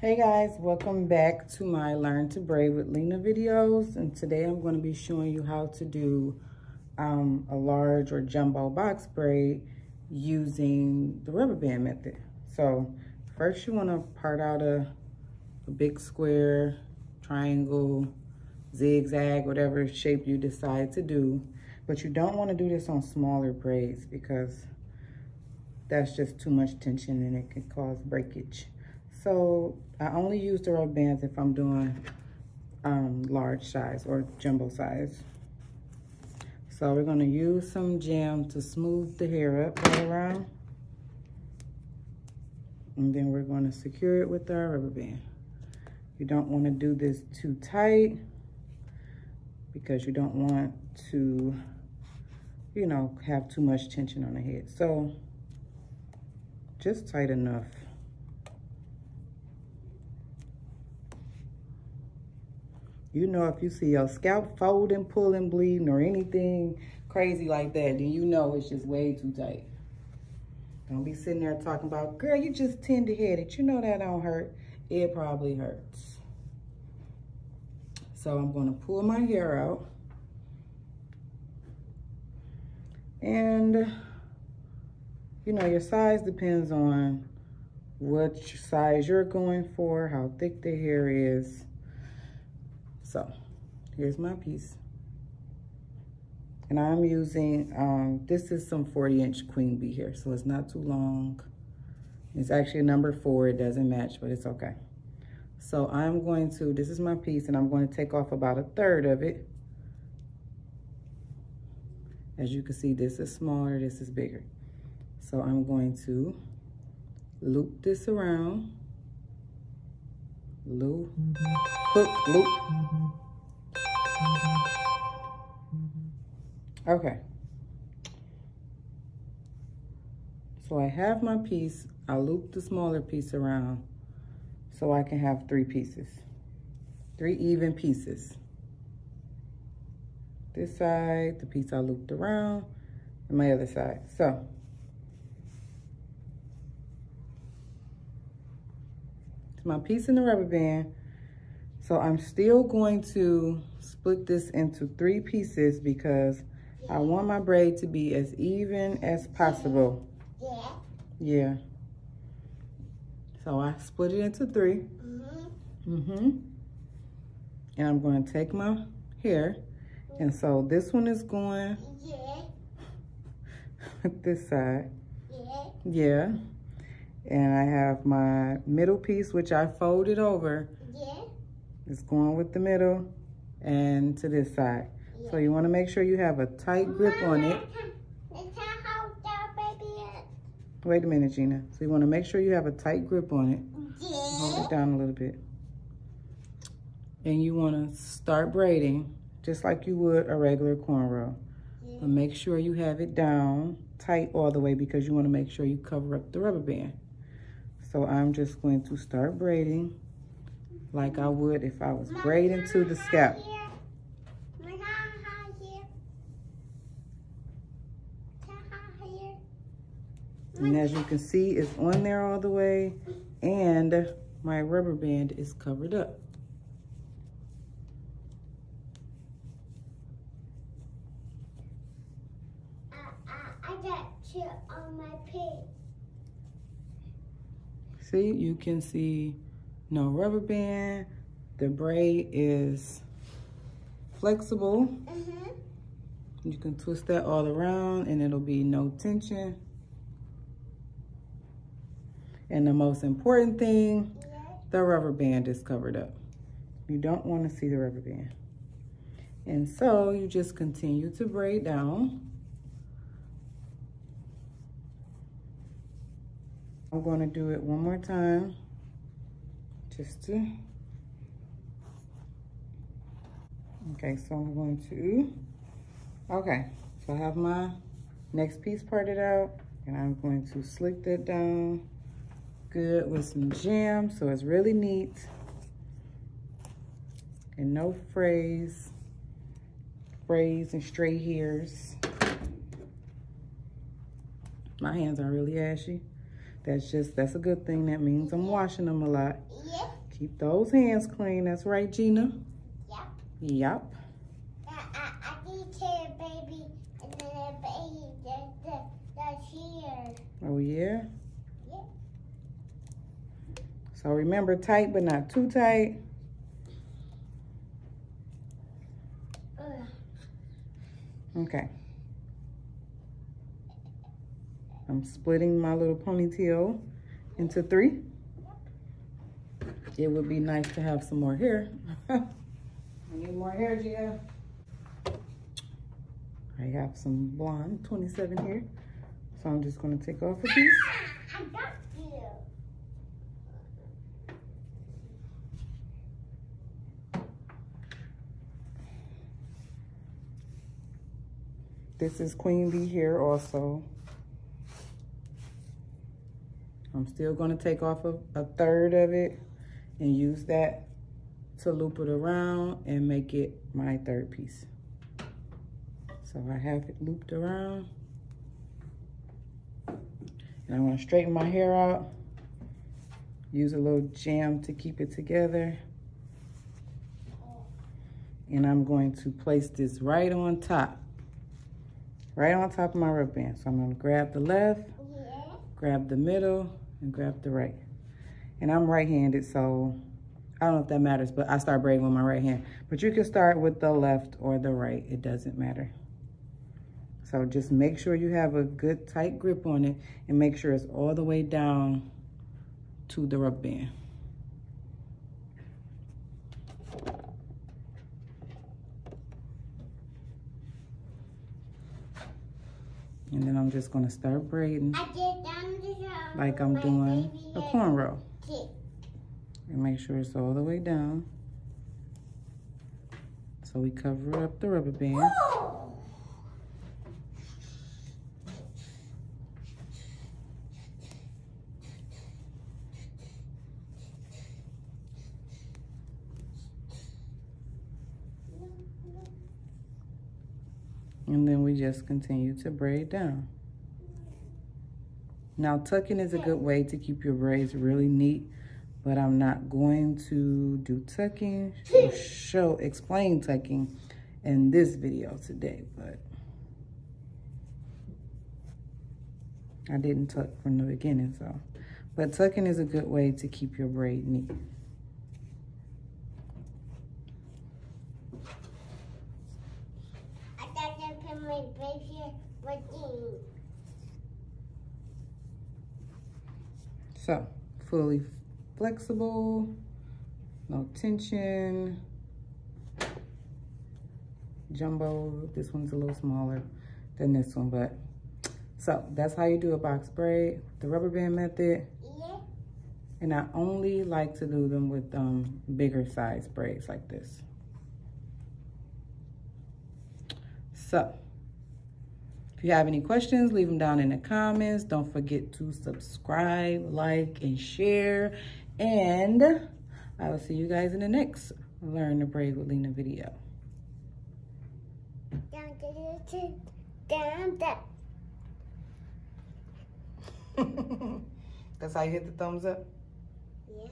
Hey guys, welcome back to my Learn to Braid with Lena videos, and today I'm going to be showing you how to do a large or jumbo box braid using the rubber band method. So first you want to part out a big square, triangle, zigzag, whatever shape you decide to do, but you don't want to do this on smaller braids because that's just too much tension and it can cause breakage. So I only use the rubber bands if I'm doing large size or jumbo size. So we're gonna use some jam to smooth the hair up all around. And then we're gonna secure it with our rubber band. You don't wanna do this too tight because you don't want to, you know, have too much tension on the head. So just tight enough. You know, if you see your scalp folding, pulling, bleeding, or anything crazy like that, then you know it's just way too tight. Don't be sitting there talking about, girl, you just tender-headed. You know that don't hurt. It probably hurts. So I'm gonna pull my hair out. And, you know, your size depends on what size you're going for, how thick the hair is. So here's my piece. And I'm using, this is some 40-inch queen bee hair, so it's not too long. It's actually a number 4, it doesn't match, but it's okay. So I'm going to, this is my piece, and I'm going to take off about 1/3 of it. As you can see, this is smaller, this is bigger. So I'm going to loop this around. Loop, hook, loop. Okay. So I have my piece. I loop the smaller piece around so I can have 3 pieces. 3 even pieces. This side, the piece I looped around, and my other side. So my piece in the rubber band. So I'm still going to split this into 3 pieces because I want my braid to be as even as possible. Yeah. So I split it into 3. And I'm going to take my hair, and so this one is going with this side. Yeah. And I have my middle piece, which I folded over. It's going with the middle and to this side. So you want to make sure you have a tight grip on it. Wait a minute, Gina. So you want to make sure you have a tight grip on it. Hold it down a little bit. And you want to start braiding just like you would a regular cornrow. But make sure you have it down tight all the way because you want to make sure you cover up the rubber band. So I'm just going to start braiding like I would if I was braiding to the scalp. And as you can see, it's on there all the way, and my rubber band is covered up. I got 2 on my pig. See, you can see no rubber band. The braid is flexible. You can twist that all around and it'll be no tension. And the most important thing, the rubber band is covered up. You don't want to see the rubber band. And so you just continue to braid down. I'm going to do it one more time, just to, okay, so I'm going to, okay, so I have my next piece parted out, and I'm going to slick that down good with some jam so it's really neat and no frays and stray hairs. My hands are really ashy. That's a good thing. That means I'm washing them a lot. Keep those hands clean. That's right, Gina. Yep. Yep. I need to, baby, and then the baby, the here. Oh, yeah? Yep. So remember, tight but not too tight. Okay. I'm splitting my little ponytail into 3. It would be nice to have some more hair. I need more hair, Gia. I have some blonde 27 here. So I'm just gonna take off a piece. I got you. This is Queen Bee hair also. I'm still gonna take off a third of it and use that to loop it around and make it my 3rd piece. So I have it looped around. And I want to straighten my hair out. Use a little jam to keep it together. And I'm going to place this right on top. Right on top of my rubber band. So I'm going to grab the left, grab the middle, and grab the right. And I'm right-handed, so I don't know if that matters, but I start braiding with my right hand. But you can start with the left or the right. It doesn't matter. So just make sure you have a good tight grip on it and make sure it's all the way down to the rubber band. And then I'm just gonna start braiding like I'm doing a cornrow. And make sure it's all the way down. So we cover up the rubber band. And then we just continue to braid down. Now tucking is a good way to keep your braids really neat, but I'm not going to do tucking or explain tucking in this video today, but I didn't tuck from the beginning, so. But tucking is a good way to keep your braid neat. So, fully flexible, no tension. Jumbo, this one's a little smaller than this one, but so that's how you do a box braid, the rubber band method. Yeah. And I only like to do them with bigger size braids like this. So, if you have any questions, leave them down in the comments. Don't forget to subscribe, like, and share. And I will see you guys in the next Learn to Braid with Lena video. That's how you hit the thumbs up? Yeah.